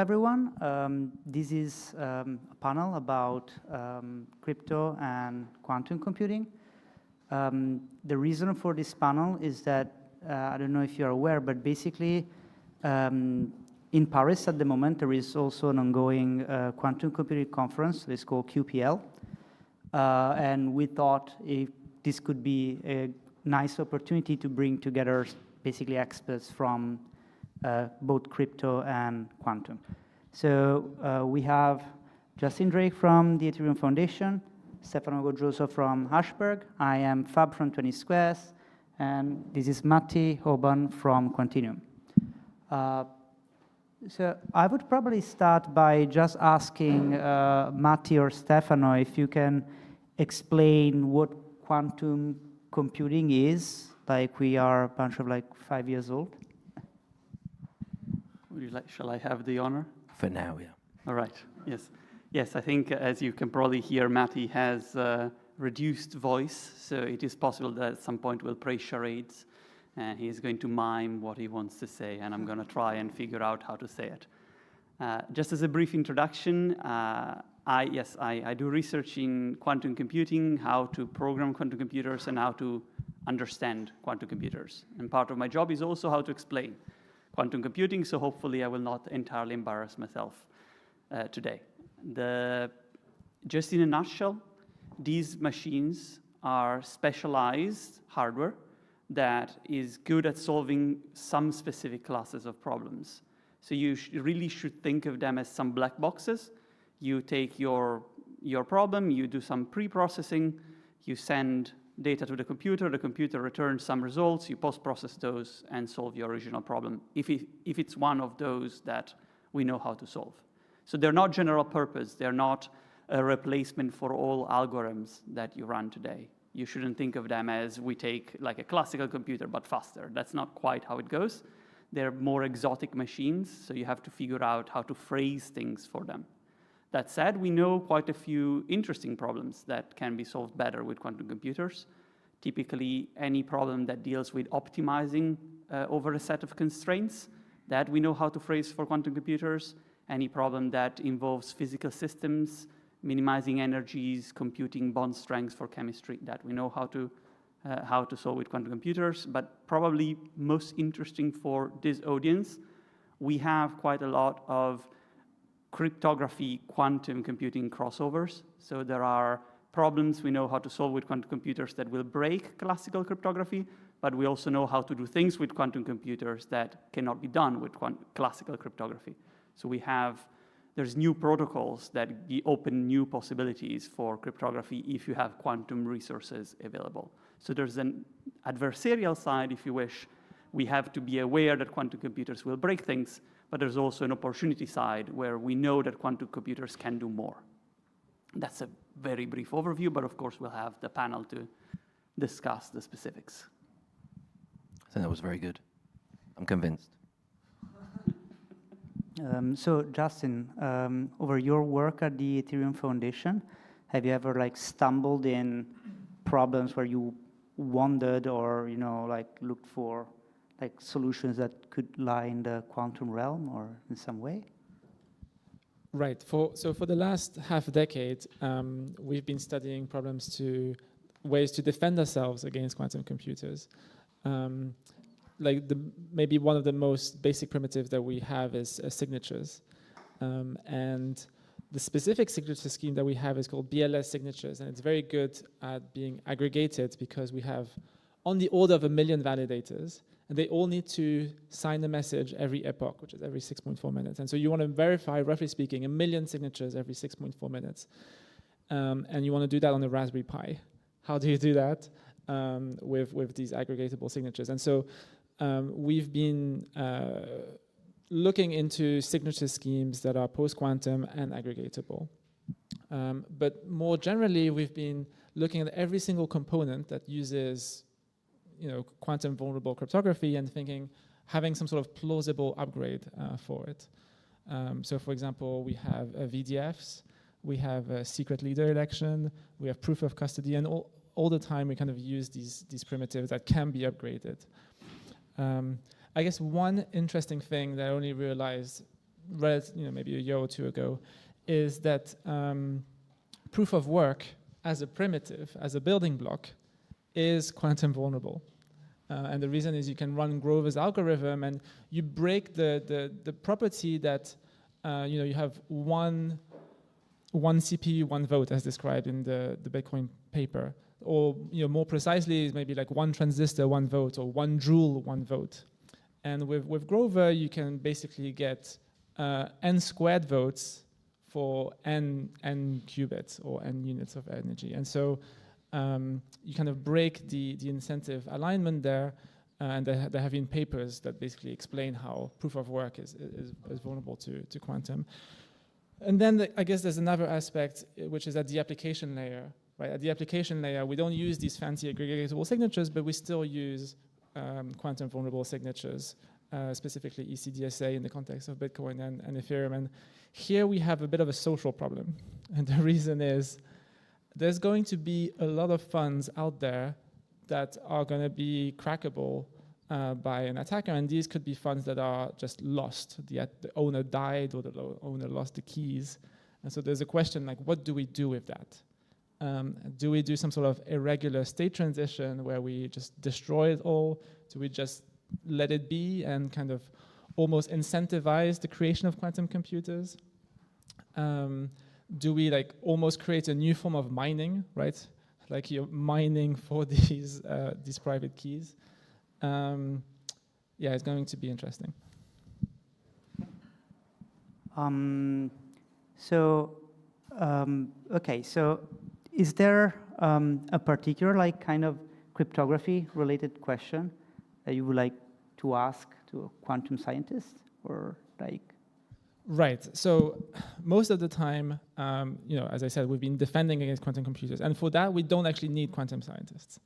everyone. This is a panel about crypto and quantum computing. The reason for this panel is that, I don't know if you're aware, but basically in Paris at the moment, there is also an ongoing quantum computing conference. It's called QPL. And we thought this could be a nice opportunity to bring together basically experts from both crypto and quantum. So we have Justin Drake from the Ethereum Foundation, Stefano Goioso from Hashberg, I am Fab from 20 Squares, and this is Matty Hoban from Quantinuum. So I would probably start by just asking Matty or Stefano if you can explain what quantum computing is, like we are a bunch of 5 years old. Shall I have the honor? For now, yeah. All right, yes. Yes, I think as you can probably hear, Matty has reduced voice, so it is possible that at some point we'll play charades, and he's going to mime what he wants to say, and I'm going to try and figure out how to say it. Just as a brief introduction, I do research in quantum computing, how to program quantum computers, and how to understand quantum computers. And part of my job is also how to explain quantum computing, so hopefully I will not entirely embarrass myself today. Just in a nutshell, these machines are specialized hardware that is good at solving some specific classes of problems. So you really should think of them as some black boxes. You take your problem, you do some pre-processing, you send data to the computer returns some results, you post-process those and solve your original problem, if it's one of those that we know how to solve. So they're not general purpose, they're not a replacement for all algorithms that you run today. You shouldn't think of them as we take like a classical computer but faster. That's not quite how it goes. They're more exotic machines, so you have to figure out how to phrase things for them. That said, we know quite a few interesting problems that can be solved better with quantum computers. Typically, any problem that deals with optimizing over a set of constraints, that we know how to phrase for quantum computers. Any problem that involves physical systems, minimizing energies, computing bond strengths for chemistry, that we know how to solve with quantum computers. But probably most interesting for this audience, we have quite a lot of cryptography quantum computing crossovers. So there are problems we know how to solve with quantum computers that will break classical cryptography, but we also know how to do things with quantum computers that cannot be done with classical cryptography. So there's new protocols that open new possibilities for cryptography if you have quantum resources available. So there's an adversarial side, if you wish. We have to be aware that quantum computers will break things, but there's also an opportunity side where we know that quantum computers can do more. That's a very brief overview, but of course we'll have the panel to discuss the specifics. I think that was very good. I'm convinced. So Justin, over your work at the Ethereum Foundation, have you ever stumbled in problems where you wondered or looked for solutions that could lie in the quantum realm or in some way? Right. So for the last half decade, we've been studying ways to defend ourselves against quantum computers. Maybe one of the most basic primitives that we have is signatures. And the specific signature scheme that we have is called BLS signatures, and it's very good at being aggregated because we have on the order of 1 million validators, and they all need to sign the message every epoch, which is every 6.4 minutes. And so you want to verify, roughly speaking, 1 million signatures every 6.4 minutes. And you want to do that on a Raspberry Pi. How do you do that? With these aggregatable signatures. And so we've been looking into signature schemes that are post-quantum and aggregatable. But more generally, we've been looking at every single component that uses quantum vulnerable cryptography and having some sort of plausible upgrade for it. So for example, we have VDFs, we have a secret leader election, we have proof of custody, and all the time we kind of use these primitives that can be upgraded. I guess one interesting thing that I only realized maybe a year or two ago, is that proof of work as a primitive, as a building block, is quantum vulnerable. And the reason is you can run Grover's algorithm and you break the property that you have one CPU, one vote, as described in the Bitcoin paper. Or more precisely, is maybe like one transistor, one vote, or one joule, one vote. And with Grover, you can basically get n squared votes for n qubits or n units of energy. And so you kind of break the incentive alignment there, and there have been papers that basically explain how proof of work is vulnerable to quantum. And then I guess there's another aspect, which is at the application layer. Right, at the application layer, we don't use these fancy aggregatable signatures, but we still use quantum vulnerable signatures, specifically ECDSA in the context of Bitcoin and Ethereum. And here we have a bit of a social problem. And the reason is there's going to be a lot of funds out there that are going to be crackable by an attacker. And these could be funds that are just lost. The owner died or the owner lost the keys. And so there's a question like, what do we do with that? Do we do some sort of irregular state transition where we just destroy it all? Do we just let it be and kind of almost incentivize the creation of quantum computers? Do we like almost create a new form of mining, right? Like you're mining for these private keys. Yeah, it's going to be interesting. Okay, so is there a particular like kind of cryptography related question that you would like to ask to a quantum scientist, or like? Right. So most of the time, as I said, we've been defending against quantum computers, and for that we don't actually need quantum scientists.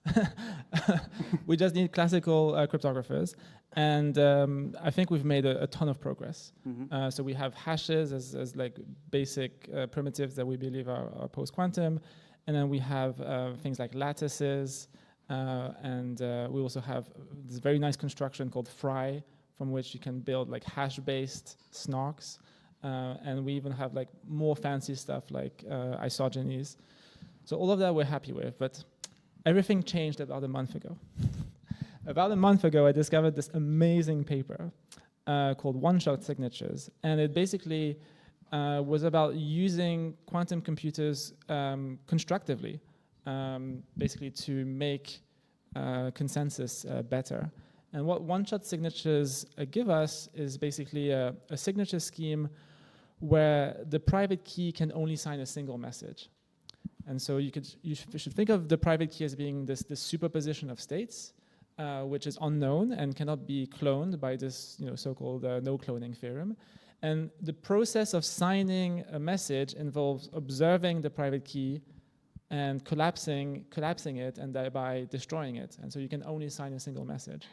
We just need classical cryptographers, and I think we've made a ton of progress. Mm-hmm. So we have hashes as like basic primitives that we believe are post-quantum, and then we have things like lattices, and we also have this very nice construction called Fry, from which you can build like hash-based snarks. And we even have like more fancy stuff like isogenies. So all of that we're happy with, but everything changed about a month ago. About a month ago, I discovered this amazing paper called One-Shot Signatures. And it basically was about using quantum computers constructively, basically to make consensus better. And what one-shot signatures give us is basically a signature scheme where the private key can only sign a single message. And so you should think of the private key as being this superposition of states, which is unknown and cannot be cloned by this so-called no-cloning theorem. And the process of signing a message involves observing the private key and collapsing it and thereby destroying it. And so you can only sign a single message.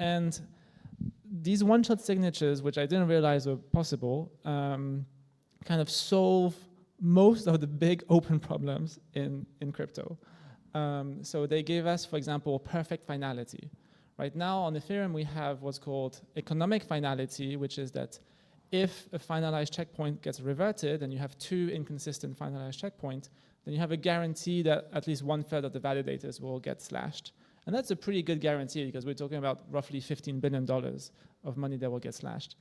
And these one-shot signatures, which I didn't realize were possible, kind of solve most of the big open problems in crypto. So they gave us, for example, perfect finality. Right now on Ethereum, we have what's called economic finality, which is that if a finalized checkpoint gets reverted and you have two inconsistent finalized checkpoints, then you have a guarantee that at least 1/3 of the validators will get slashed. And that's a pretty good guarantee because we're talking about roughly $15 billion of money that will get slashed.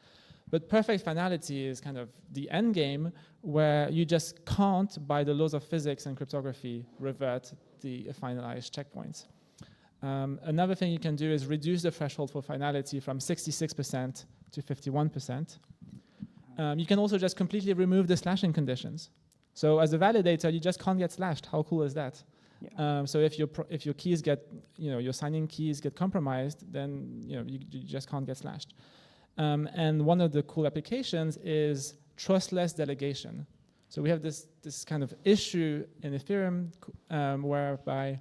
But perfect finality is kind of the end game where you just can't, by the laws of physics and cryptography, revert the finalized checkpoints. Another thing you can do is reduce the threshold for finality from 66% to 51%. You can also just completely remove the slashing conditions. So as a validator, you just can't get slashed. How cool is that? Yeah. So if your keys get, your signing keys get compromised, then you just can't get slashed. And one of the cool applications is trustless delegation. So we have this kind of issue in Ethereum whereby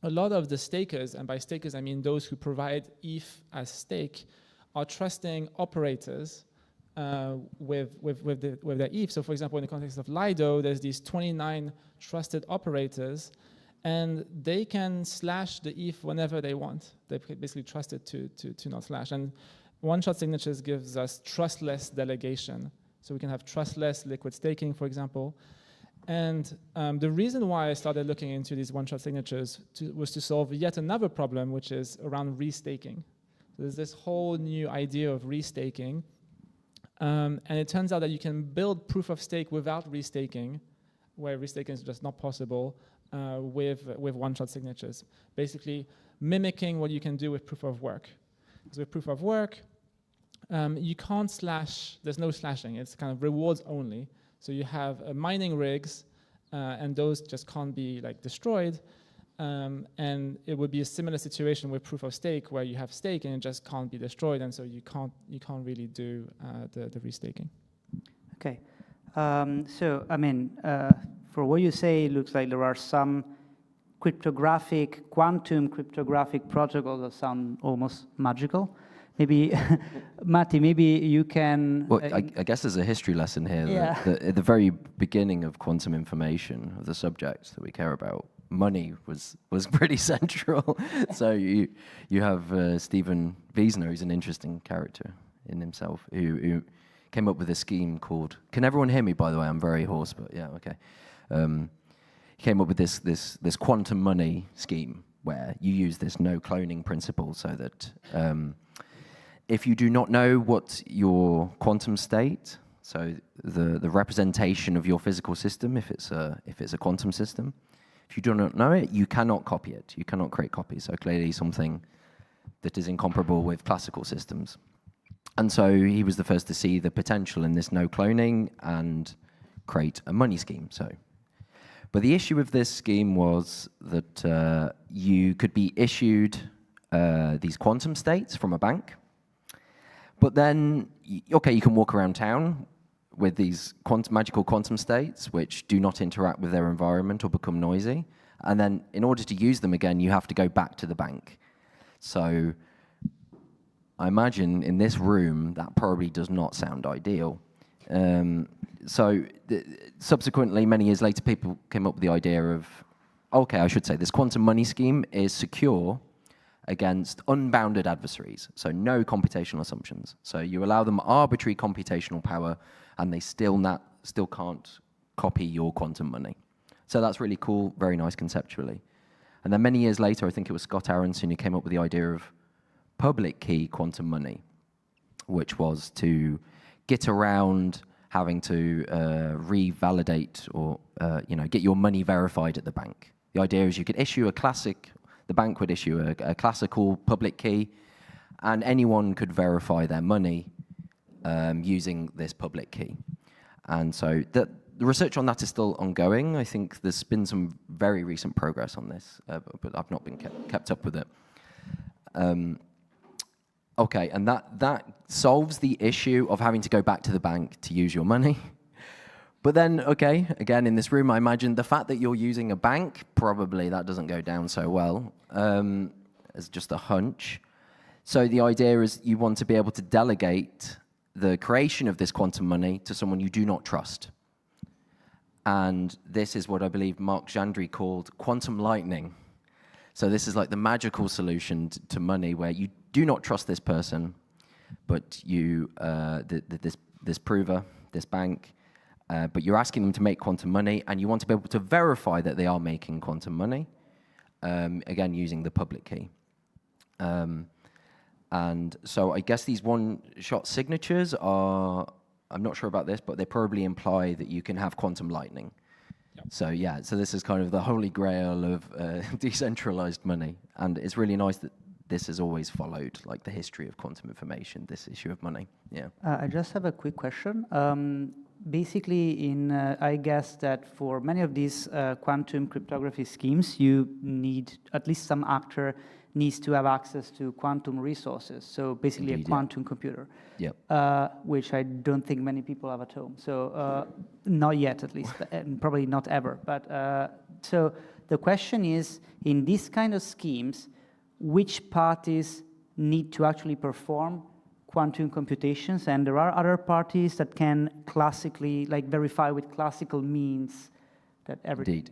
a lot of the stakers, and by stakers I mean those who provide ETH as stake, are trusting operators with their ETH. So for example, in the context of Lido, there's these 29 trusted operators, and they can slash the ETH whenever they want. They basically trust it to not slash. And One-shot signatures gives us trustless delegation. So we can have trustless liquid staking, for example. And the reason why I started looking into these one-shot signatures was to solve yet another problem, which is around restaking. So there's this whole new idea of restaking. And it turns out that you can build proof of stake without restaking, where restaking is just not possible, with one-shot signatures. Basically, mimicking what you can do with proof of work. So with proof of work, you can't slash, there's no slashing, it's kind of rewards only. So you have mining rigs, and those just can't be like destroyed. And it would be a similar situation with proof of stake, where you have stake and it just can't be destroyed, and so you can't really do the restaking. Okay, so I mean, for what you say, it looks like there are some quantum cryptographic protocols that sound almost magical. Maybe, Matty, maybe you can... Well, I guess there's a history lesson here. Yeah. That at the very beginning of quantum information, of the subject that we care about, money was pretty central. So you have Stephen Wiesner, who's an interesting character in himself, who came up with a scheme called... Can everyone hear me, by the way? I'm very hoarse, but yeah, okay. He came up with this quantum money scheme where you use this no cloning principle so that... if you do not know what your quantum state, so the representation of your physical system, if it's a quantum system, if you do not know it, you cannot copy it. You cannot create copies. So clearly something that is incomparable with classical systems. And so he was the first to see the potential in this no cloning and create a money scheme. But the issue with this scheme was that you could be issued these quantum states from a bank. But then, okay, you can walk around town with these magical quantum states which do not interact with their environment or become noisy. And then in order to use them again, you have to go back to the bank. So I imagine in this room, that probably does not sound ideal. Subsequently, many years later, people came up with the idea of, okay, I should say, this quantum money scheme is secure against unbounded adversaries, so no computational assumptions. So you allow them arbitrary computational power, and they still can't copy your quantum money. So that's really cool, very nice conceptually. And then many years later, I think it was Scott Aronson who came up with the idea of public key quantum money, which was to get around having to revalidate or get your money verified at the bank. The idea is you could issue the bank would issue a classical public key, and anyone could verify their money using this public key. And so the research on that is still ongoing. I think there's been some very recent progress on this, but I've not been kept up with it. Okay, and that solves the issue of having to go back to the bank to use your money. But then, okay, again, in this room, I imagine the fact that you're using a bank, probably that doesn't go down so well, as just a hunch. So the idea is you want to be able to delegate the creation of this quantum money to someone you do not trust. And this is what I believe Mark Jandry called quantum lightning. So this is like the magical solution to money, where you do not trust this person, but you, this prover, this bank, but you're asking them to make quantum money, and you want to be able to verify that they are making quantum money, again, using the public key. And so I guess these one-shot signatures are, I'm not sure about this, but they probably imply that you can have quantum lightning. Yep. So yeah, so this is kind of the holy grail of decentralized money. And it's really nice that this has always followed like the history of quantum information, this issue of money. Yeah. I just have a quick question. Basically, I guess that for many of these quantum cryptography schemes, you need, at least some actor needs to have access to quantum resources. So basically a quantum computer, which I don't think many people have at home. So not yet, at least, and probably not ever. But so the question is, in these kind of schemes, which parties need to actually perform quantum computations, and there are other parties that can classically, like, verify with classical means that everything. Indeed,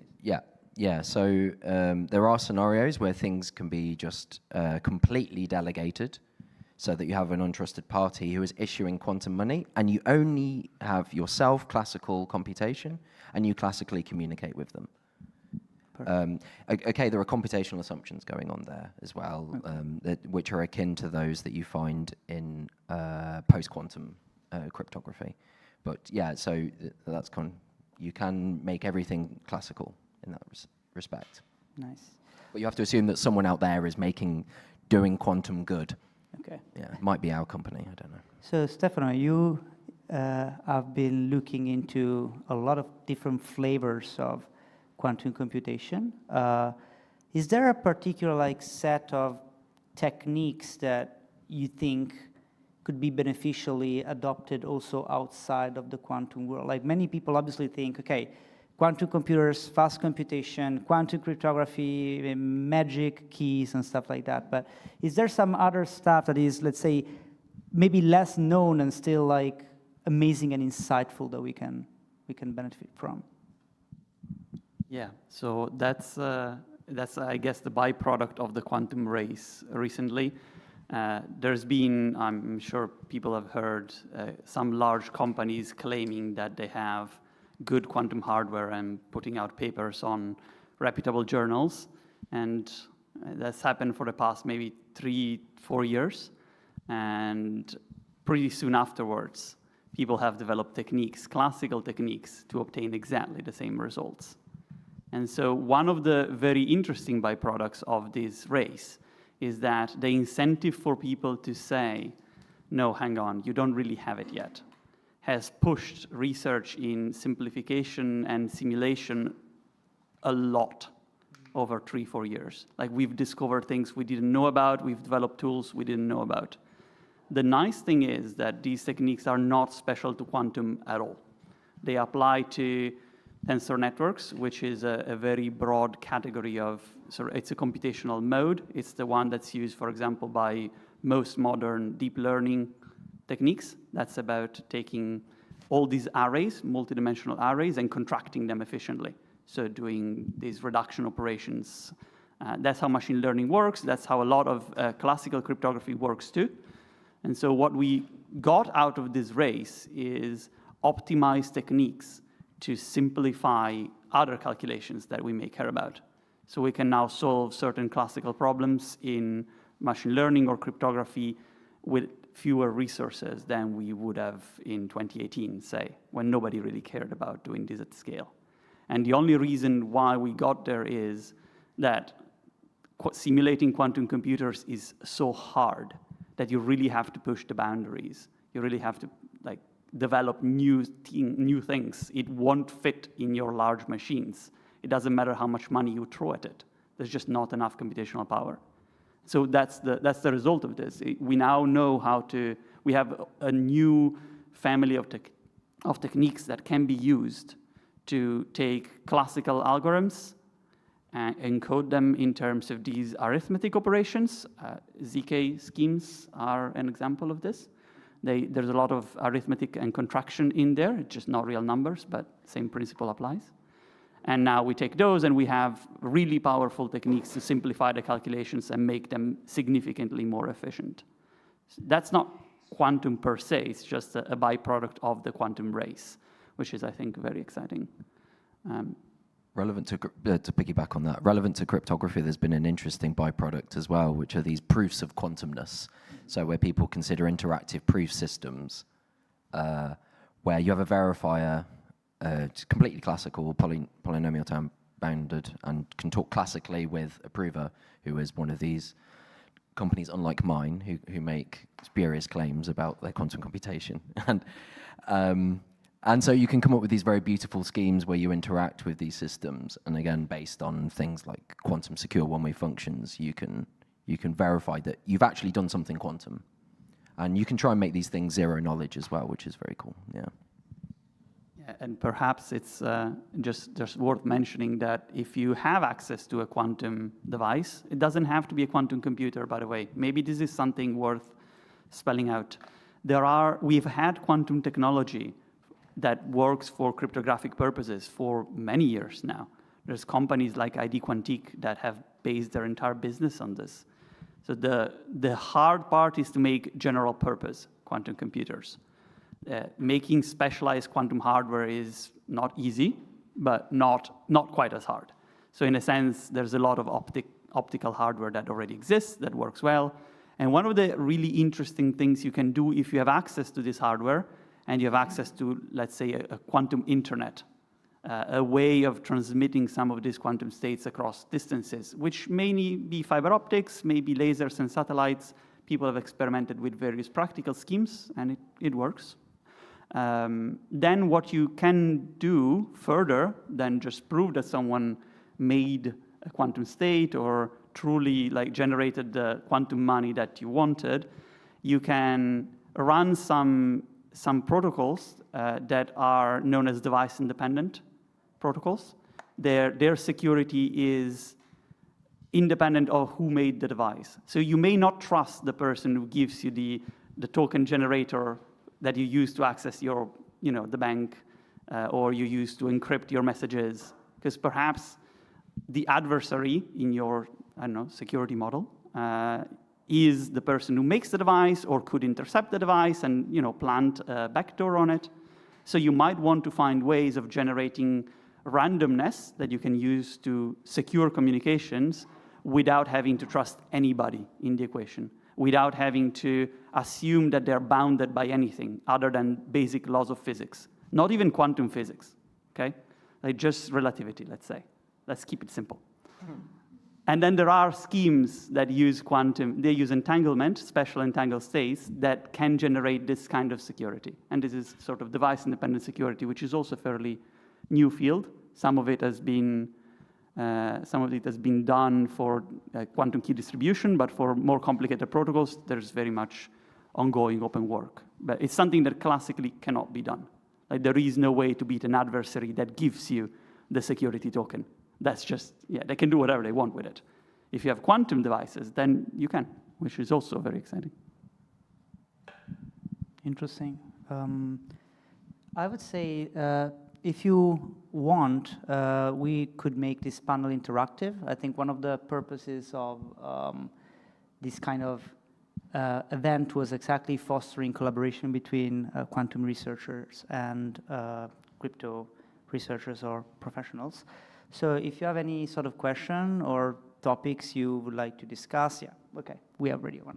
yeah. So there are scenarios where things can be just completely delegated so that you have an untrusted party who is issuing quantum money, and you only have yourself, classical computation, and you classically communicate with them. Okay, there are computational assumptions going on there as well, which are akin to those that you find in post-quantum cryptography. But yeah, so that's you can make everything classical in that respect. Nice. But you have to assume that someone out there is doing quantum good. Okay. Yeah, it might be our company, I don't know. So Stefano, you have been looking into a lot of different flavors of quantum computation. Is there a particular set of techniques that you think could be beneficially adopted also outside of the quantum world? Like many people obviously think, okay, quantum computers, fast computation, quantum cryptography, magic keys and stuff like that. But is there some other stuff that is, let's say, maybe less known and still amazing and insightful that we can benefit from? Yeah, so that's I guess the byproduct of the quantum race recently. There's been, I'm sure people have heard, some large companies claiming that they have good quantum hardware and putting out papers on reputable journals. And that's happened for the past maybe 3-4 years. And pretty soon afterwards, people have developed techniques, classical techniques, to obtain exactly the same results. And so one of the very interesting byproducts of this race is that the incentive for people to say, no, hang on, you don't really have it yet, has pushed research in simplification and simulation a lot over 3-4 years. Like we've discovered things we didn't know about, we've developed tools we didn't know about. The nice thing is that these techniques are not special to quantum at all. They apply to tensor networks, which is a very broad category of, so it's a computational mode. It's the one that's used, for example, by most modern deep learning techniques. That's about taking all these arrays, multidimensional arrays, and contracting them efficiently. So doing these reduction operations. That's how machine learning works. That's how a lot of classical cryptography works too. And so what we got out of this race is optimized techniques to simplify other calculations that we may care about. So we can now solve certain classical problems in machine learning or cryptography with fewer resources than we would have in 2018, say, when nobody really cared about doing this at scale. And the only reason why we got there is that simulating quantum computers is so hard that you really have to push the boundaries. You really have to develop new things. It won't fit in your large machines. It doesn't matter how much money you throw at it. There's just not enough computational power. So that's the result of this. We now know we have a new family of techniques that can be used to take classical algorithms and encode them in terms of these arithmetic operations. ZK schemes are an example of this. There's a lot of arithmetic and contraction in there. It's just not real numbers, but same principle applies. And now we take those and we have really powerful techniques to simplify the calculations and make them significantly more efficient. That's not quantum per se, it's just a byproduct of the quantum race, which is, I think, very exciting. Relevant to piggyback on that, relevant to cryptography, there's been an interesting byproduct as well, which are these proofs of quantumness. So where people consider interactive proof systems, where you have a verifier, it's completely classical, polynomial time bounded, and can talk classically with a prover, who is one of these companies, unlike mine, who make spurious claims about their quantum computation. And so you can come up with these very beautiful schemes where you interact with these systems, and again, based on things like quantum secure one-way functions, you can verify that you've actually done something quantum. And you can try and make these things zero knowledge as well, which is very cool, yeah. Yeah, and perhaps it's just worth mentioning that if you have access to a quantum device, it doesn't have to be a quantum computer, by the way. Maybe this is something worth spelling out. We've had quantum technology that works for cryptographic purposes for many years now. There's companies like ID Quantique that have based their entire business on this. So the hard part is to make general purpose quantum computers. Making specialized quantum hardware is not easy, but not quite as hard. So in a sense, there's a lot of optical hardware that already exists, that works well. And one of the really interesting things you can do if you have access to this hardware, and you have access to, let's say, a quantum internet, a way of transmitting some of these quantum states across distances, which may be fiber optics, maybe lasers and satellites. People have experimented with various practical schemes, and it works. Then what you can do further than just prove that someone made a quantum state or truly generated the quantum money that you wanted, you can run some protocols that are known as device-independent protocols. Their security is independent of who made the device. So you may not trust the person who gives you the token generator that you use to access your, the bank, or you use to encrypt your messages, because perhaps the adversary in your, security model is the person who makes the device or could intercept the device and, plant a backdoor on it. So you might want to find ways of generating randomness that you can use to secure communications without having to trust anybody in the equation, without having to assume that they're bounded by anything other than basic laws of physics, not even quantum physics, okay? Just relativity, let's say. Let's keep it simple. And then there are schemes that use they use entanglement, special entangled states, that can generate this kind of security. And this is sort of device-independent security, which is also a fairly new field. Some of it has been done for quantum key distribution, but for more complicated protocols, there's very much ongoing open work. But it's something that classically cannot be done. There is no way to beat an adversary that gives you the security token. That's just, they can do whatever they want with it. If you have quantum devices, then you can, which is also very exciting. Interesting. I would say if you want, we could make this panel interactive. I think one of the purposes of this kind of event was exactly fostering collaboration between quantum researchers and crypto researchers or professionals. So if you have any sort of question or topics you would like to discuss, okay, we have already one.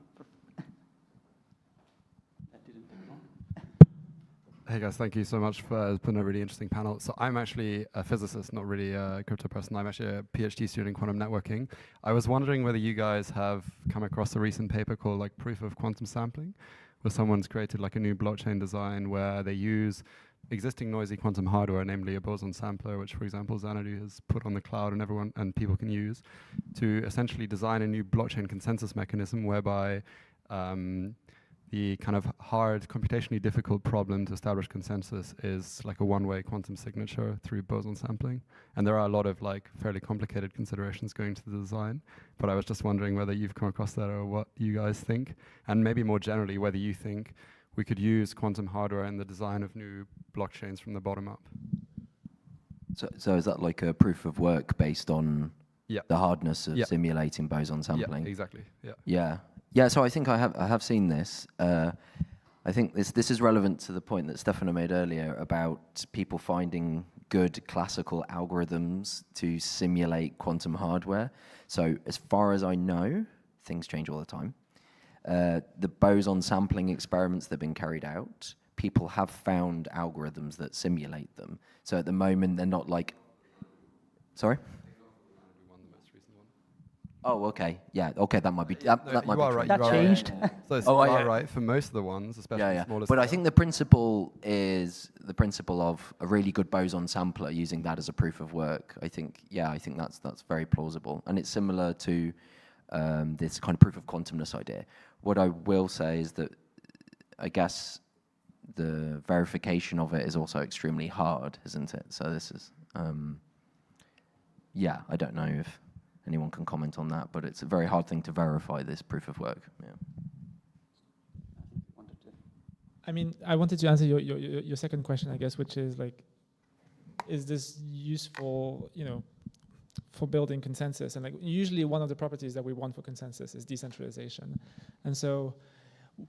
Hey guys, thank you so much for putting a really interesting panel. So I'm actually a physicist, not really a crypto person. I'm actually a PhD student in quantum networking. I was wondering whether you guys have come across a recent paper called Proof of Quantum Sampling, where someone's created a new blockchain design where they use existing noisy quantum hardware, namely a boson sampler, which, for example, Xanadu has put on the cloud and people can use, to essentially design a new blockchain consensus mechanism whereby the kind of hard, computationally difficult problem to establish consensus is a one-way quantum signature through boson sampling. And there are a lot of fairly complicated considerations going to the design, but I was just wondering whether you've come across that or what you guys think, and maybe more generally whether you think we could use quantum hardware in the design of new blockchains from the bottom up. So is that a proof of work based on the hardness of simulating boson sampling? Yeah, exactly. Yeah, so I think I have seen this. I think this is relevant to the point that Stefano made earlier about people finding good classical algorithms to simulate quantum hardware. So as far as I know, things change all the time. The boson sampling experiments that have been carried out, people have found algorithms that simulate them. So at the moment, they're not Sorry? Oh, okay. Yeah, okay, that might be that might be right, that changed. Right. So you are right for most of the ones, especially smaller But scale. I think the principle is the principle of a really good boson sampler using that as a proof of work. I think that's very plausible. And it's similar to this kind of proof of quantumness idea. What I will say is that I guess the verification of it is also extremely hard, isn't it? So this is, I don't know if anyone can comment on that, but it's a very hard thing to verify this proof of work. Yeah. I mean, I wanted to answer your second question, I guess, which is is this useful, for building consensus. And like usually one of the properties that we want for consensus is decentralization. And so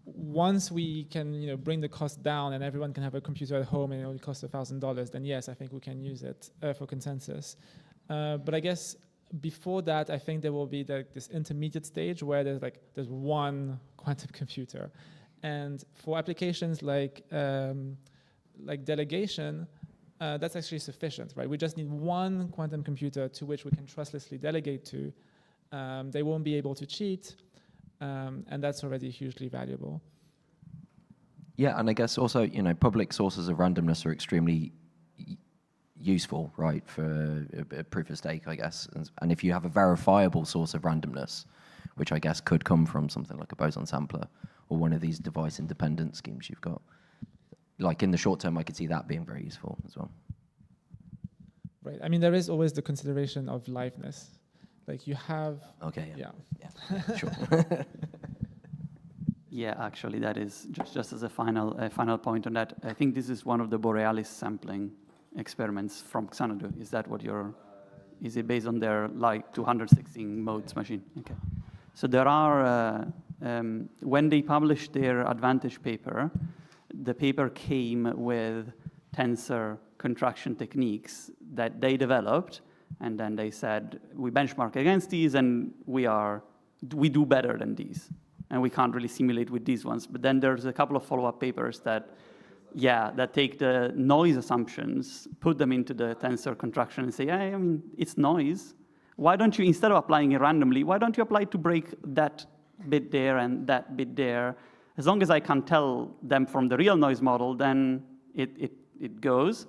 once we can bring the cost down and everyone can have a computer at home and it only costs $1,000, then yes, I think we can use it for consensus. But I guess before that, I think there will be this intermediate stage where there's one quantum computer. And for applications like delegation, that's actually sufficient, right? We just need one quantum computer to which we can trustlessly delegate to. They won't be able to cheat, and that's already hugely valuable. Yeah, and I guess also, public sources of randomness are extremely useful, right, for a proof of stake, I guess. And if you have a verifiable source of randomness, which I guess could come from something like a boson sampler or one of these device-independent schemes you've got, like in the short term, I could see that being very useful as well. Right. I mean, there is always the consideration of liveness. Like you have. Okay. Yeah. Yeah. Sure. Yeah, actually, that is just as a final point on that. I think this is one of the Borealis sampling experiments from Xanadu. Is that what is it based on their 216 modes machine? Okay. So there are, when they published their Advantage paper, the paper came with tensor contraction techniques that they developed, and then they said, we benchmark against these, and we do better than these, and we can't really simulate with these ones. But then there's a couple of follow-up papers that take the noise assumptions, put them into the tensor contraction, and say, I mean, it's noise. Why don't you, instead of applying it randomly, why don't you apply to break that bit there and that bit there? As long as I can tell them from the real noise model, then it goes.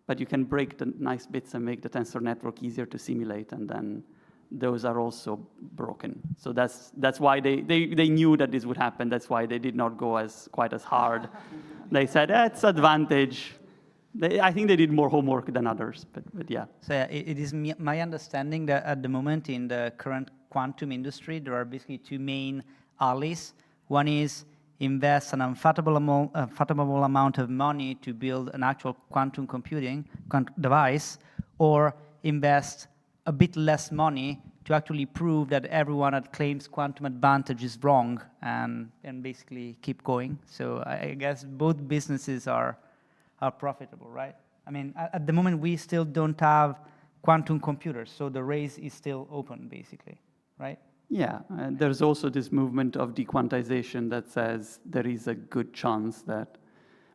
But you can break the nice bits and make the tensor network easier to simulate, and then those are also broken. So that's why they knew that this would happen. That's why they did not go quite as hard. They said, it's Advantage. I think they did more homework than others, but yeah. So it is my understanding that at the moment in the current quantum industry, there are basically two main alleys. One is invest an unfathomable amount of money to build an actual quantum computing device, or invest a bit less money to actually prove that everyone that claims quantum advantage is wrong, and basically keep going. So I guess both businesses are profitable, right? I mean, at the moment, we still don't have quantum computers, so the race is still open, basically, right? Yeah, and there's also this movement of dequantization that says there is a good chance that,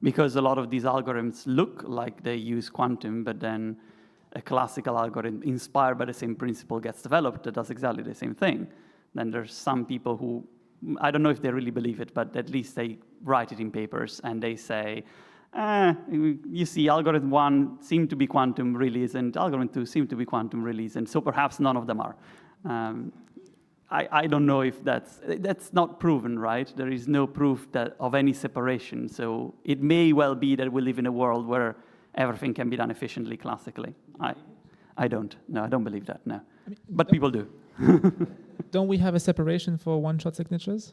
because a lot of these algorithms look like they use quantum, but then a classical algorithm inspired by the same principle gets developed that does exactly the same thing. Then there's some people who, I don't know if they really believe it, but at least they write it in papers and they say, you see, algorithm 1 seemed to be quantum, really isn't. Algorithm 2 seemed to be quantum, really isn't. So perhaps none of them are. I don't know if that's not proven, right? There is no proof of any separation. So it may well be that we live in a world where everything can be done efficiently classically. I don't. No, I don't believe that, no. I mean, but people do. Don't we have a separation for one-shot signatures?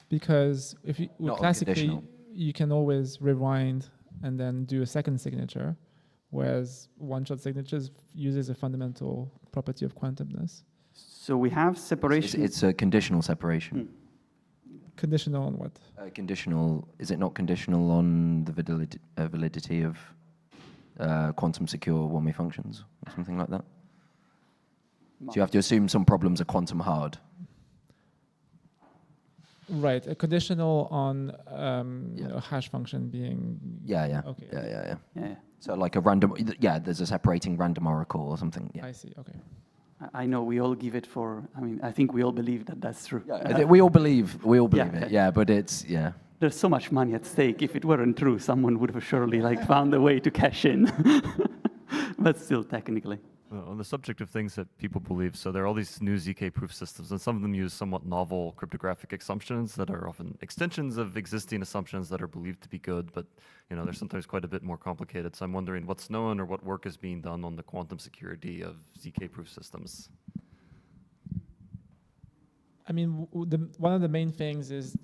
Because if you classically, you can always rewind and then do a second signature, whereas one-shot signatures uses a fundamental property of quantumness. So we have separation. It's a conditional separation. Conditional on what? Conditional. Is it not conditional on the validity of quantum secure one-way functions or something like that? So you have to assume some problems are quantum hard. Right, a conditional on a hash function being. Yeah. Okay. Yeah. So like a random. Yeah, there's a separating random oracle or something. Yeah. I see. Okay. I know we all give it I think we all believe that that's true. Yeah, we all believe it. Yeah, but it's There's so much money at stake. If it weren't true, someone would have surely found a way to cash in. But still, technically. On the subject of things that people believe, so there are all these new ZK proof systems, and some of them use somewhat novel cryptographic assumptions that are often extensions of existing assumptions that are believed to be good, but they're sometimes quite a bit more complicated. So I'm wondering what's known or what work is being done on the quantum security of ZK proof systems. I mean, one of the main things is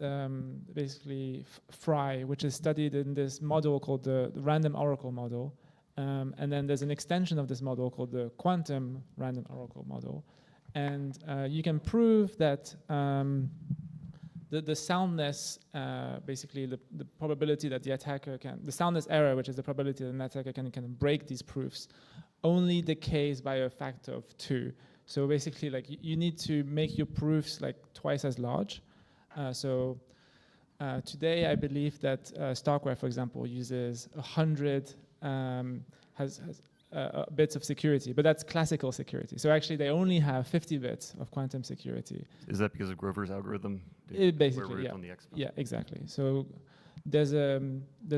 basically Fry, which is studied in this model called the random oracle model. And then there's an extension of this model called the quantum random oracle model. And you can prove that the soundness, basically the probability that the attacker can, the soundness error, which is the probability that an attacker can break these proofs, only decays by a factor of 2. So basically, like you need to make your proofs like twice as large. Today, I believe that Starkware, for example, uses 100 bits of security, but that's classical security. So actually, they only have 50 bits of quantum security. Is that because of Grover's algorithm? Basically, yeah. On the exponent? Yeah, exactly. So there's a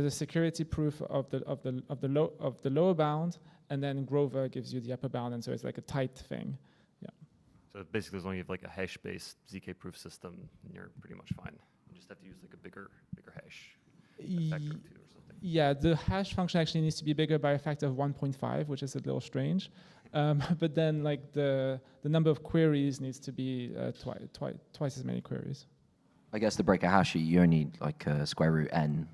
security proof of the lower bound, and then Grover gives you the upper bound, and so it's like a tight thing. Yeah. So basically, as long as you have like a hash-based ZK proof system, you're pretty much fine. You just have to use like a bigger hash, a factor of 2 or something. Yeah, the hash function actually needs to be bigger by a factor of 1.5, which is a little strange. But then, like the number of queries needs to be twice as many queries. I guess to break a hash, you only need like square root n,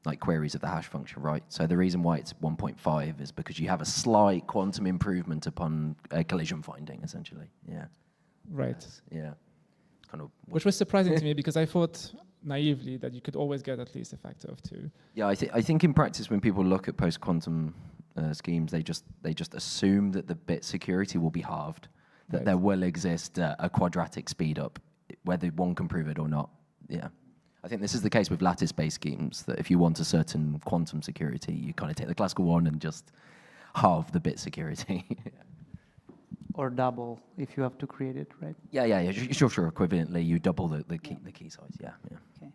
like queries of the hash function, right? So the reason why it's 1.5 is because you have a slight quantum improvement upon collision finding, essentially. Yeah. Right. Yes. Yeah. Kind of. Which was surprising to me because I thought naively that you could always get at least a factor of 2. Yeah, I think in practice when people look at post-quantum schemes, they just assume that the bit security will be halved, that there will exist a quadratic speed up, whether one can prove it or not. Yeah. I think this is the case with lattice-based schemes, that if you want a certain quantum security, you kind of take the classical one and just halve the bit security. Or double if you have to create it, right? Yeah. Sure. Equivalently, you double the key size. Yeah. Okay.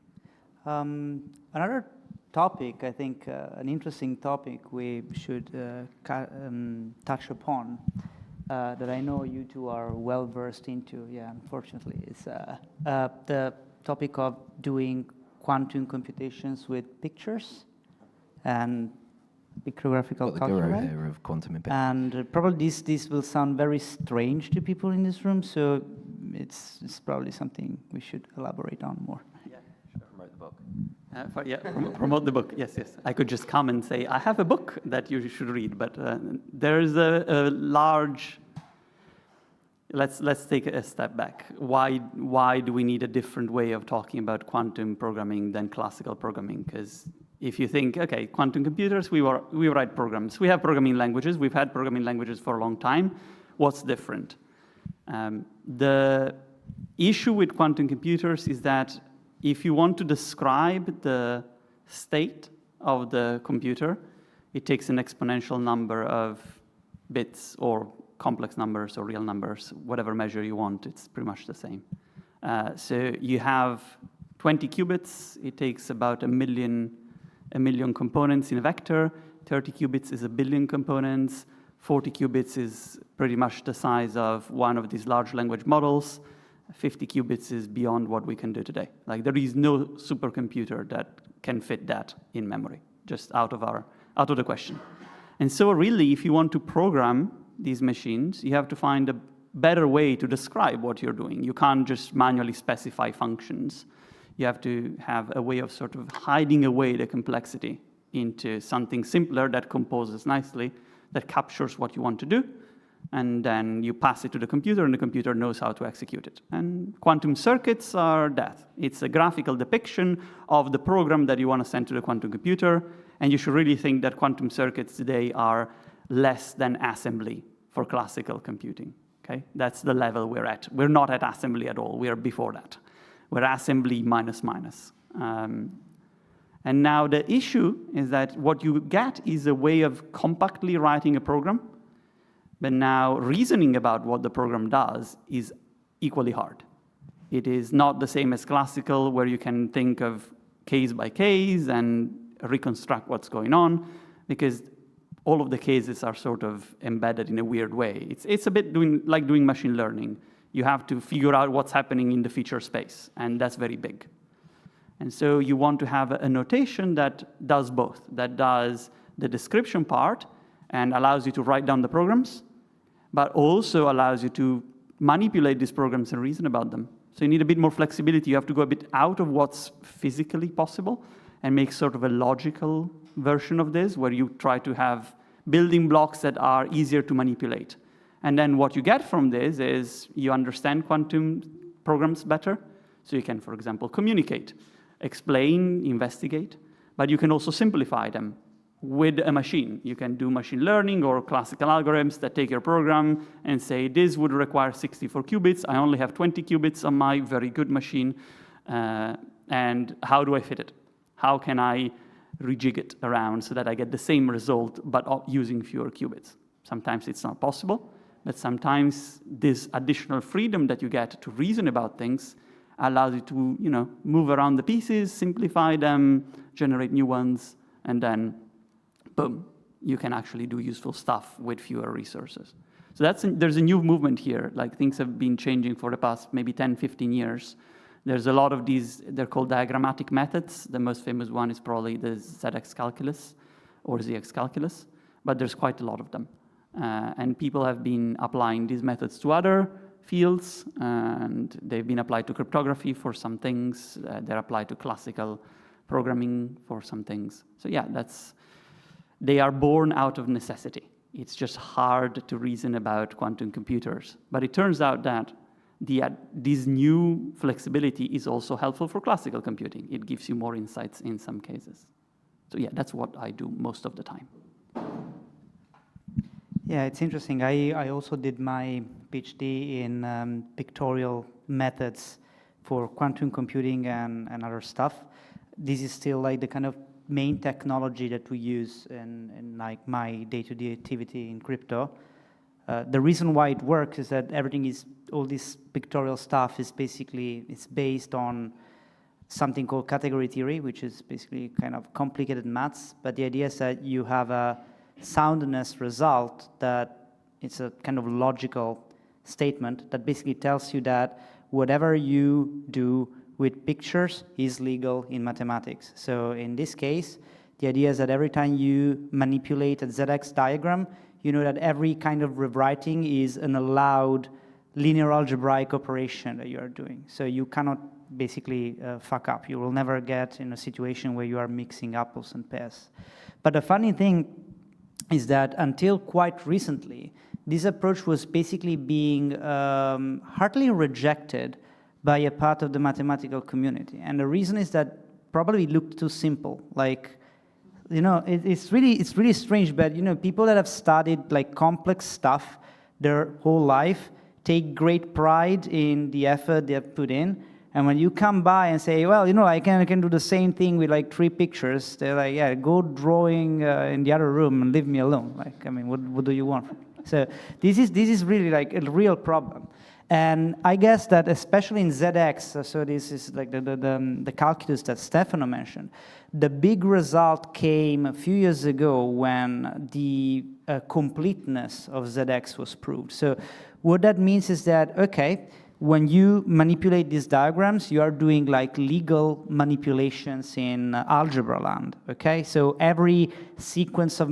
Another topic, I think, an interesting topic we should touch upon, that I know you two are well versed into. Yeah, unfortunately, is the topic of doing quantum computations with pictures and pictographical Got the guru calculi. here of quantum embedding. And probably this will sound very strange to people in this room, so it's probably something we should elaborate on more. Yeah, Should I promote the book? Promote the book. Yes. I could just come and say I have a book that you should read, but there is a large. Let's take a step back. Why do we need a different way of talking about quantum programming than classical programming? Because if you think, okay, quantum computers, we write programs. We have programming languages. We've had programming languages for a long time. What's different? The issue with quantum computers is that if you want to describe the state of the computer, it takes an exponential number of bits or complex numbers or real numbers, whatever measure you want, it's pretty much the same. So you have 20 qubits, it takes about a million components in a vector, 30 qubits is 1 billion components, 40 qubits is pretty much the size of one of these large language models, 50 qubits is beyond what we can do today. Like there is no supercomputer that can fit that in memory, just out of the question. And so really, if you want to program these machines, you have to find a better way to describe what you're doing. You can't just manually specify functions. You have to have a way of sort of hiding away the complexity into something simpler that composes nicely, that captures what you want to do, and then you pass it to the computer, and the computer knows how to execute it. And quantum circuits are that. It's a graphical depiction of the program that you want to send to the quantum computer, and you should really think that quantum circuits today are less than assembly for classical computing, okay? That's the level we're at. We're not at assembly at all. We are before that. We're assembly minus. And now the issue is that what you get is a way of compactly writing a program, but now reasoning about what the program does is equally hard. It is not the same as classical, where you can think of case by case and reconstruct what's going on, because all of the cases are sort of embedded in a weird way. It's a bit like doing machine learning. You have to figure out what's happening in the feature space, and that's very big. And so you want to have a notation that does both, that does the description part and allows you to write down the programs, but also allows you to manipulate these programs and reason about them. So you need a bit more flexibility. You have to go a bit out of what's physically possible and make sort of a logical version of this, where you try to have building blocks that are easier to manipulate. And then what you get from this is you understand quantum programs better, so you can, for example, communicate, explain, investigate, but you can also simplify them with a machine. You can do machine learning or classical algorithms that take your program and say, this would require 64 qubits. I only have 20 qubits on my very good machine. And how do I fit it? How can I rejig it around so that I get the same result, but using fewer qubits? Sometimes it's not possible, but sometimes this additional freedom that you get to reason about things allows you to, move around the pieces, simplify them, generate new ones, and then, boom, you can actually do useful stuff with fewer resources. So there's a new movement here. Like, things have been changing for the past maybe 10, 15 years. There's a lot of these, they're called diagrammatic methods. The most famous one is probably the ZX calculus or ZX calculus, but there's quite a lot of them. And people have been applying these methods to other fields, and they've been applied to cryptography for some things. They're applied to classical programming for some things. So yeah, they are born out of necessity. It's just hard to reason about quantum computers. But it turns out that this new flexibility is also helpful for classical computing. It gives you more insights in some cases. So yeah, that's what I do most of the time. Yeah, it's interesting. I also did my PhD in pictorial methods for quantum computing and other stuff. This is still like the kind of main technology that we use in like my day-to-day activity in crypto. The reason why it works is that all this pictorial stuff is basically, it's based on something called category theory, which is basically kind of complicated maths. But the idea is that you have a soundness result that it's a kind of logical statement that basically tells you that whatever you do with pictures is legal in mathematics. So in this case, the idea is that every time you manipulate a ZX diagram, you know that every kind of rewriting is an allowed linear algebraic operation that you are doing. So you cannot basically fuck up. You will never get in a situation where you are mixing apples and pears. But the funny thing is that until quite recently, this approach was basically being hardly rejected by a part of the mathematical community. And the reason is that probably it looked too simple. Like, it's really strange, but people that have studied like complex stuff their whole life take great pride in the effort they have put in. And when you come by and say, well, I can do the same thing with like 3 pictures, they're like, yeah, go drawing in the other room and leave me alone. Like, I mean, what do you want from me? So this is really like a real problem. And I guess that especially in ZX, so this is like the calculus that Stefano mentioned, the big result came a few years ago when the completeness of ZX was proved. So what that means is that, okay, when you manipulate these diagrams, you are doing like legal manipulations in algebra land, okay? So every sequence of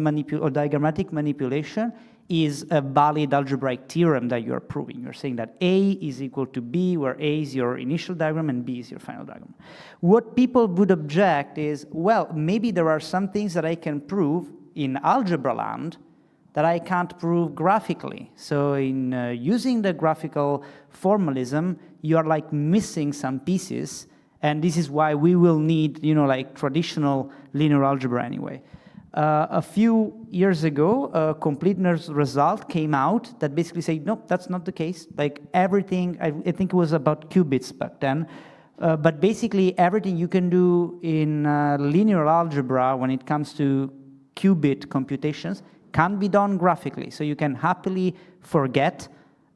diagrammatic manipulation is a valid algebraic theorem that you are proving. You're saying that A is equal to B, where A is your initial diagram and B is your final diagram. What people would object is, well, maybe there are some things that I can prove in algebra land that I can't prove graphically. So in using the graphical formalism, you are like missing some pieces, and this is why we will need, like traditional linear algebra anyway. A few years ago, a completeness result came out that basically said, no, that's not the case. Like everything, I think it was about qubits back then, but basically everything you can do in linear algebra when it comes to qubit computations can be done graphically. So you can happily forget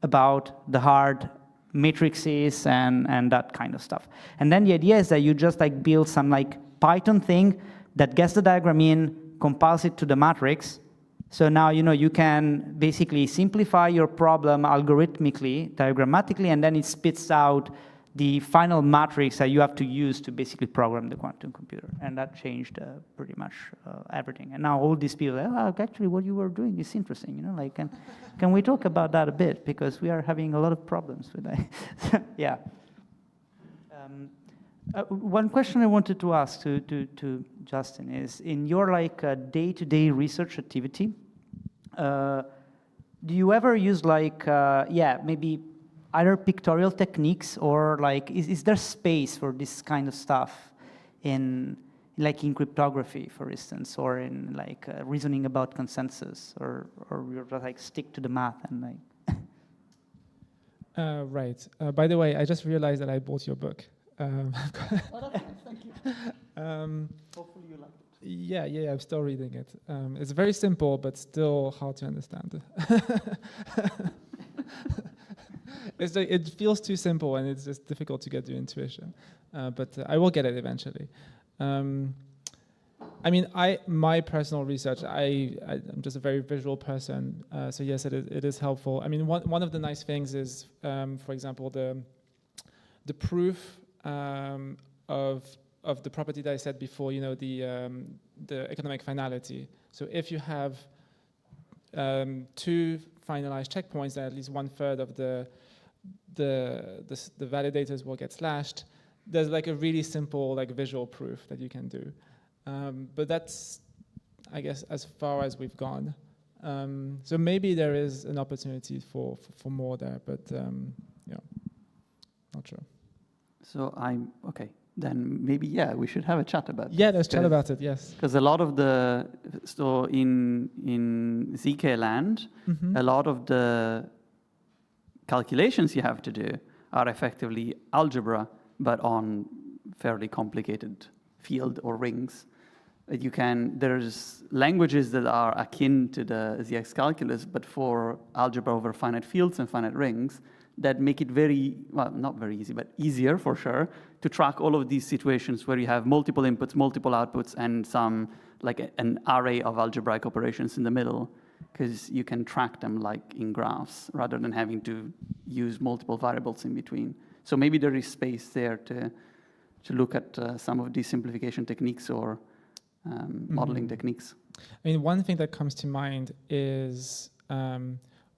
about the hard matrices and that kind of stuff. And then the idea is that you just like build some like Python thing that gets the diagram in, compiles it to the matrix. So now, you can basically simplify your problem algorithmically, diagrammatically, and then it spits out the final matrix that you have to use to basically program the quantum computer. And that changed pretty much everything. And now all these people, actually what you were doing is interesting, like, can we talk about that a bit? Because we are having a lot of problems with that. Yeah. One question I wanted to ask to Justin is, in your like day-to-day research activity, do you ever use like, maybe either pictorial techniques or like, is there space for this kind of stuff in cryptography, for instance, or in like reasoning about consensus, or you're just like stick to the math and like? Right. By the way, I just realized that I bought your book. Oh, that's nice, thank you. Hopefully you liked it. Yeah, I'm still reading it. It's very simple, but still hard to understand. It's like, it feels too simple, and it's just difficult to get the intuition. But I will get it eventually. I mean, my personal research, I'm just a very visual person, so yes, it is helpful. I mean, one of the nice things is, for example, the proof of the property that I said before, you know, the economic finality. So if you have two finalized checkpoints, then at least 1/3 of the validators will get slashed. There's like a really simple like visual proof that you can do. But that's, I guess, as far as we've gone. So maybe there is an opportunity for more there, but yeah, not sure. So okay. Then maybe, we should have a chat about it. Yeah, let's chat about it, yes. Because a lot of so in ZK land, a lot of the calculations you have to do are effectively algebra, but on fairly complicated field or rings. There's languages that are akin to the ZX calculus, but for algebra over finite fields and finite rings, that make it not very easy, but easier for sure, to track all of these situations where you have multiple inputs, multiple outputs, and some, like an array of algebraic operations in the middle, because you can track them like in graphs, rather than having to use multiple variables in between. So maybe there is space there to look at some of these simplification techniques or modeling techniques. I mean, one thing that comes to mind is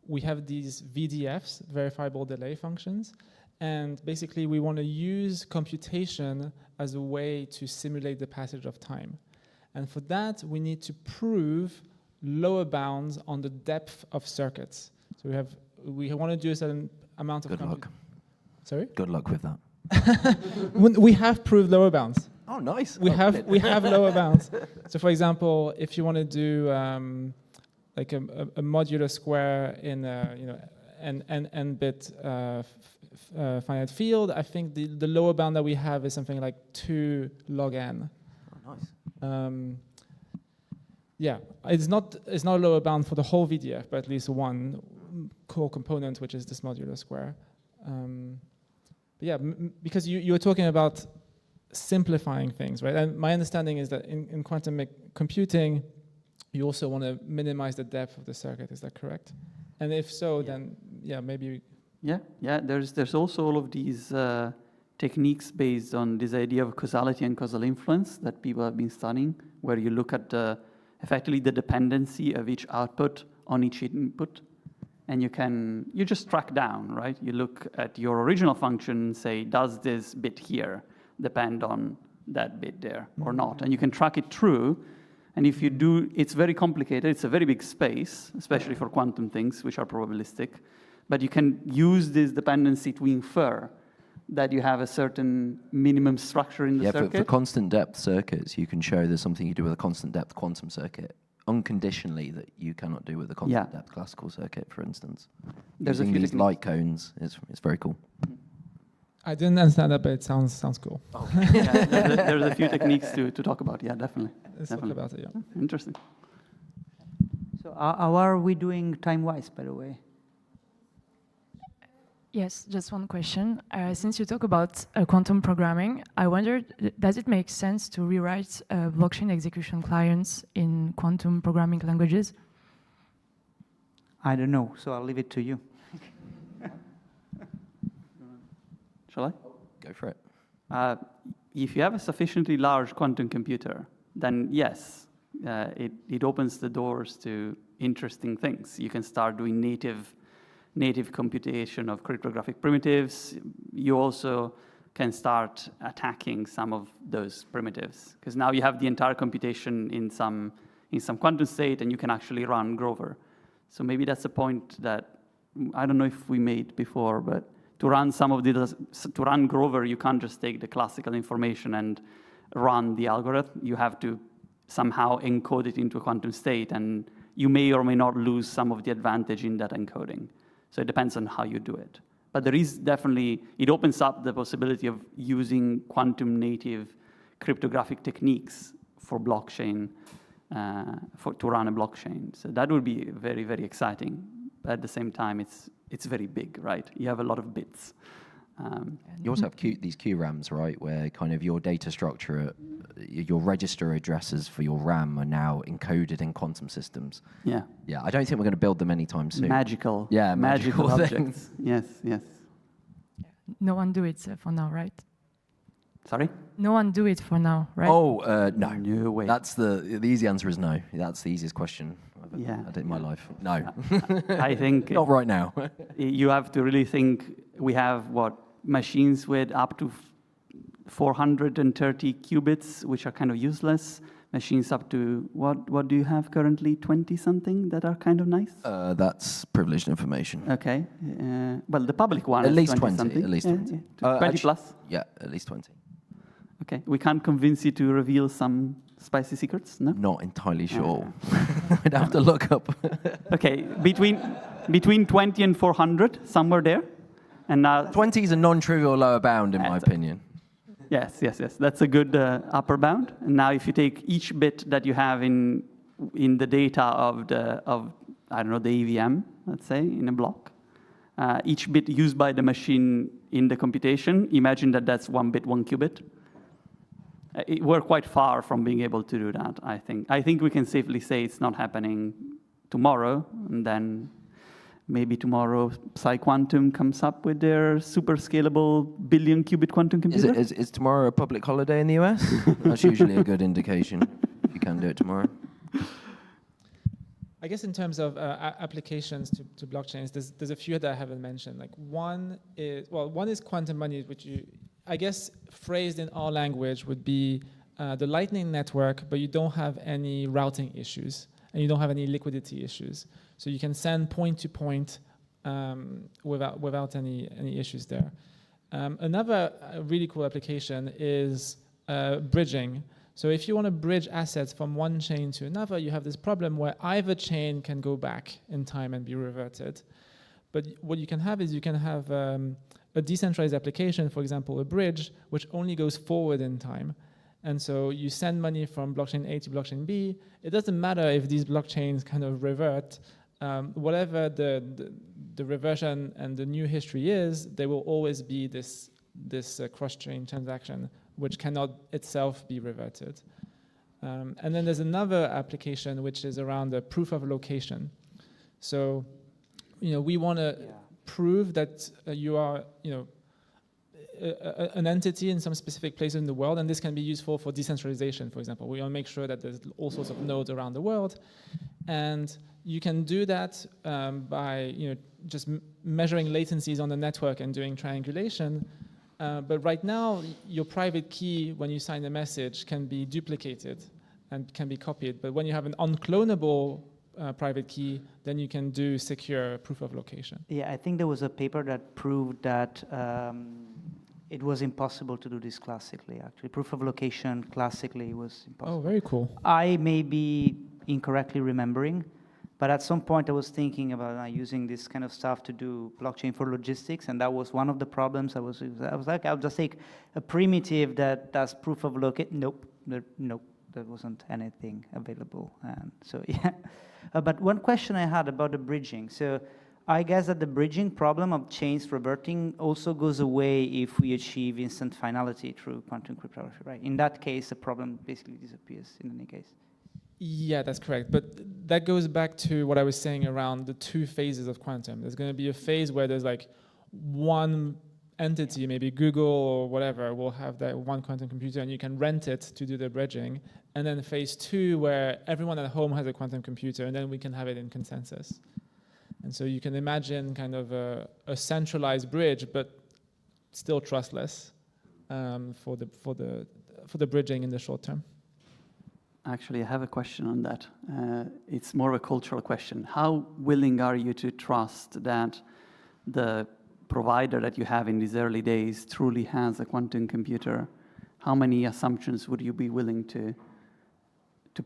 we have these VDFs, verifiable delay functions, and basically we want to use computation as a way to simulate the passage of time. And for that, we need to prove lower bounds on the depth of circuits. So we want to do a certain amount of... Good luck. Sorry? Good luck with that. We have proved lower bounds. Oh, nice. We have lower bounds. So for example, if you want to do like a modular square in an n-bit finite field, I think the lower bound that we have is something like 2 log n. Oh, nice. Yeah, it's not a lower bound for the whole VDF, but at least one core component, which is this modular square. But yeah, because you were talking about simplifying things, right? And my understanding is that in quantum computing, you also want to minimize the depth of the circuit. Is that correct? And if so, then maybe. There's also all of these techniques based on this idea of causality and causal influence that people have been studying, where you look at effectively the dependency of each output on each input, and you just track down, right? You look at your original function and say, does this bit here depend on that bit there or not? And you can track it through. And if you do, it's very complicated. It's a very big space, especially for quantum things, which are probabilistic. But you can use this dependency to infer that you have a certain minimum structure in the circuit. Yeah, for constant depth circuits, you can show there's something you do with a constant depth quantum circuit unconditionally that you cannot do with a constant depth classical circuit, for instance. There's Using these light cones is very cool. I didn't understand that, but it sounds cool. Okay. There's a few techniques to talk about. Yeah, definitely. Let's talk about it, yeah. Interesting. So how are we doing time-wise, by the way? Yes, just one question. Since you talk about quantum programming, I wondered, does it make sense to rewrite blockchain execution clients in quantum programming languages? I don't know, so I'll leave it to you. Shall I? Go for it. If you have a sufficiently large quantum computer, then yes, it opens the doors to interesting things. You can start doing native computation of cryptographic primitives. You also can start attacking some of those primitives. Because now you have the entire computation in some quantum state, and you can actually run Grover. So maybe that's a point that I don't know if we made before, but to run to run Grover, you can't just take the classical information and run the algorithm. You have to somehow encode it into a quantum state, and you may or may not lose some of the advantage in that encoding. So it depends on how you do it. But there is definitely, it opens up the possibility of using quantum native cryptographic techniques for blockchain, to run a blockchain. So that would be very, very exciting. But at the same time, it's very big, right? You have a lot of bits. You also have these QRAMs, right, where kind of your data structure, your register addresses for your RAM are now encoded in quantum systems. Yeah. Yeah, I don't think we're going to build them anytime soon. Magical. Yeah, magical things. objects. Yes, yes. No one do it for now, right? Sorry? No one do it for now, right? Oh, no. No way. That's the easy answer is no. That's the easiest question I've ever had in my life. No. I think Not right now. you have to really think. We have machines with up to 430 qubits, which are kind of useless. Machines up to what do you have currently? 20 something that are kind of nice. That's privileged information. Okay. Well, the public one At is least 20 20. something. At least 20. 20 plus. Yeah, at least 20. Okay. We can't convince you to reveal some spicy secrets, no? Not entirely sure. I'd have to look up. Okay. Between 20 and 400, somewhere there. And now 20 is a non-trivial lower bound, in my opinion. Yes. That's a good upper bound. And now, if you take each bit that you have in the data of the EVM, let's say, in a block, each bit used by the machine in the computation, imagine that that's 1 bit, 1 qubit. We're quite far from being able to do that. I think we can safely say it's not happening tomorrow, and then maybe tomorrow PsiQuantum comes up with their super scalable billion qubit quantum computer. Is tomorrow a public holiday in the US? That's usually a good indication if you can do it tomorrow. I guess in terms of applications to blockchains, there's a few that I haven't mentioned. Like one is quantum money, which I guess phrased in our language would be the Lightning Network, but you don't have any routing issues and you don't have any liquidity issues. So you can send point to point without any issues there. Another really cool application is bridging. So if you want to bridge assets from one chain to another, you have this problem where either chain can go back in time and be reverted. But what you can have is you can have a decentralized application, for example, a bridge, which only goes forward in time. And so you send money from blockchain A to blockchain B. It doesn't matter if these blockchains kind of revert. Whatever the reversion and the new history is, there will always be this cross-chain transaction which cannot itself be reverted. And then there's another application which is around the proof of location. So, we want to prove that you are, an entity in some specific place in the world, and this can be useful for decentralization, for example. We want to make sure that there's all sorts of nodes around the world, and you can do that by just measuring latencies on the network and doing triangulation. But right now, your private key, when you sign a message, can be duplicated and can be copied. But when you have an unclonable private key, then you can do secure proof of location. Yeah, I think there was a paper that proved that it was impossible to do this classically, actually. Proof of location classically was impossible. Oh, very cool. I may be incorrectly remembering, but at some point I was thinking about using this kind of stuff to do blockchain for logistics, and that was one of the problems. I was like, I'll just take a primitive that does proof of location. Nope, there wasn't anything available. And so, yeah. But one question I had about the bridging. So I guess that the bridging problem of chains reverting also goes away if we achieve instant finality through quantum cryptography, right? In that case, the problem basically disappears in any case. Yeah, that's correct. But that goes back to what I was saying around the two phases of quantum. There's going to be a phase where there's like one entity, maybe Google or whatever, will have that one quantum computer and you can rent it to do the bridging. And then phase 2 where everyone at home has a quantum computer and then we can have it in consensus. And so you can imagine kind of a centralized bridge, but still trustless. for the bridging in the short term. Actually, I have a question on that. It's more of a cultural question. How willing are you to trust that the provider that you have in these early days truly has a quantum computer? How many assumptions would you be willing to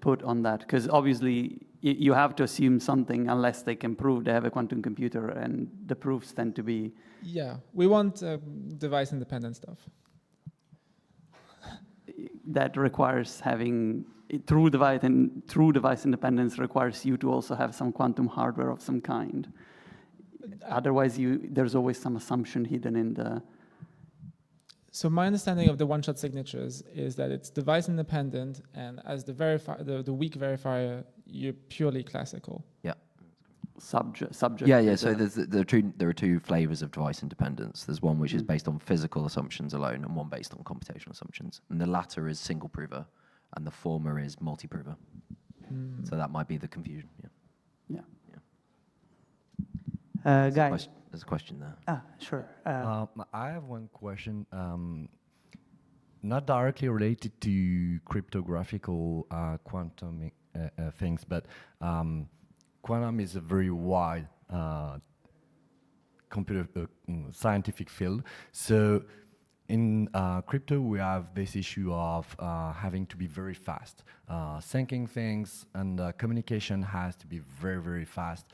put on that? Because obviously you have to assume something unless they can prove they have a quantum computer, and the proofs tend to be... Yeah, we want device-independent stuff. That requires having true device independence requires you to also have some quantum hardware of some kind. Otherwise, there's always some assumption hidden in the... So my understanding of the one-shot signatures is that it's device independent, and as the weak verifier, you're purely classical. Yeah. Subject. Yeah. So there are two flavors of device independence. There's one which is based on physical assumptions alone, and one based on computational assumptions. And the latter is single prover, and the former is multi-prover. So that might be the confusion. Yeah. Guy. There's a question there. Sure. I have one question, not directly related to cryptographical quantum things, but quantum is a very wide computer scientific field. So in crypto, we have this issue of having to be very fast. Syncing things and communication has to be very, very fast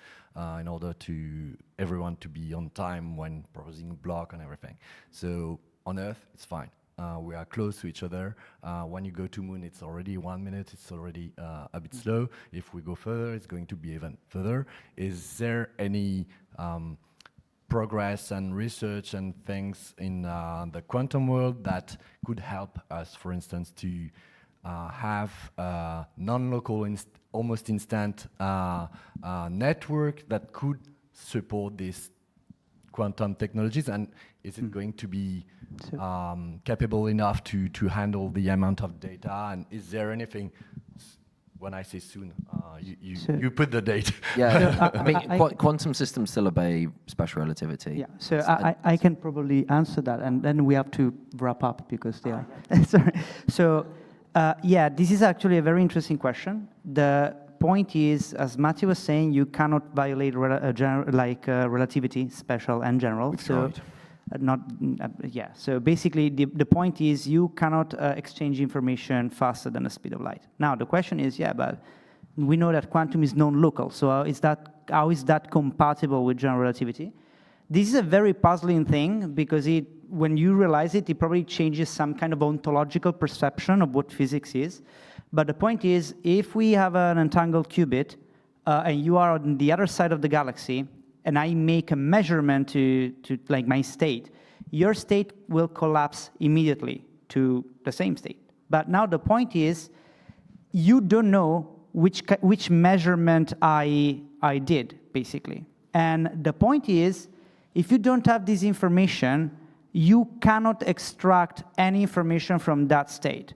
in order to everyone to be on time when proposing a block and everything. So on Earth, it's fine. We are close to each other. When you go to Moon, it's already 1 minute. It's already a bit slow. If we go further, it's going to be even further. Is there any progress and research and things in the quantum world that could help us, for instance, to have a non-local, almost instant network that could support these quantum technologies? And is it going to be capable enough to handle the amount of data? And is there anything, when I say soon, you put the date. Yeah, I mean, quantum systems still obey special relativity. Yeah, so I can probably answer that, and then we have to wrap up because they are. Sorry. So, yeah, this is actually a very interesting question. The point is, as Matty was saying, you cannot violate relativity, special and general. That's so. Right. Yeah, so basically the point is you cannot exchange information faster than the speed of light. Now the question is, yeah, but we know that quantum is non-local, so how is that compatible with general relativity? This is a very puzzling thing because when you realize it probably changes some kind of ontological perception of what physics is. But the point is, if we have an entangled qubit and you are on the other side of the galaxy, and I make a measurement to like my state, your state will collapse immediately to the same state. But now the point is, you don't know which measurement I did, basically. And the point is, if you don't have this information, you cannot extract any information from that state.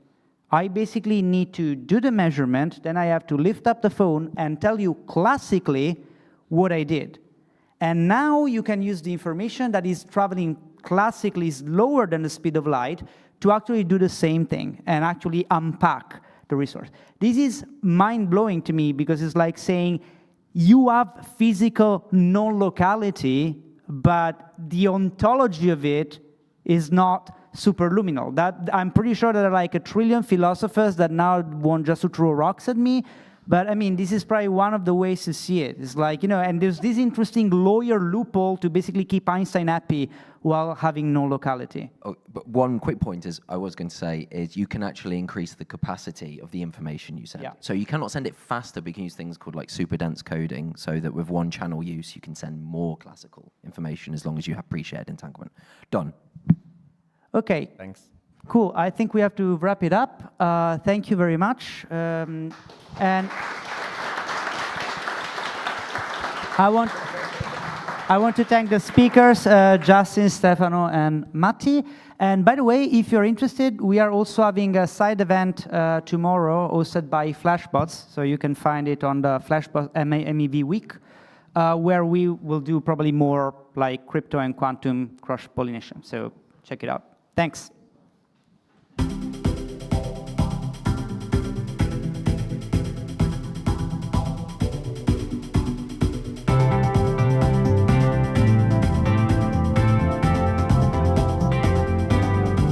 I basically need to do the measurement, then I have to lift up the phone and tell you classically what I did. And now you can use the information that is traveling classically slower than the speed of light to actually do the same thing and actually unpack the resource. This is mind-blowing to me because it's like saying you have physical non-locality, but the ontology of it is not superluminal. That I'm pretty sure there are like 1 trillion philosophers that now want just to throw rocks at me. But I mean, this is probably one of the ways to see it. It's like, and there's this interesting lawyer loophole to basically keep Einstein happy while having no locality. Oh, but one quick point I was going to say is you can actually increase the capacity of the information you send. Yeah. So you cannot send it faster, but you can use things called like super dense coding so that with one channel use, you can send more classical information as long as you have pre-shared entanglement. Done. Okay. Thanks. Cool. I think we have to wrap it up. Thank you very much. And I want to thank the speakers, Justin, Stefano, and Matty. And by the way, if you're interested, we are also having a side event tomorrow hosted by Flashbots. So you can find it on the Flashbots MEV week, where we will do probably more like crypto and quantum cross-pollination. So check it out. Thanks.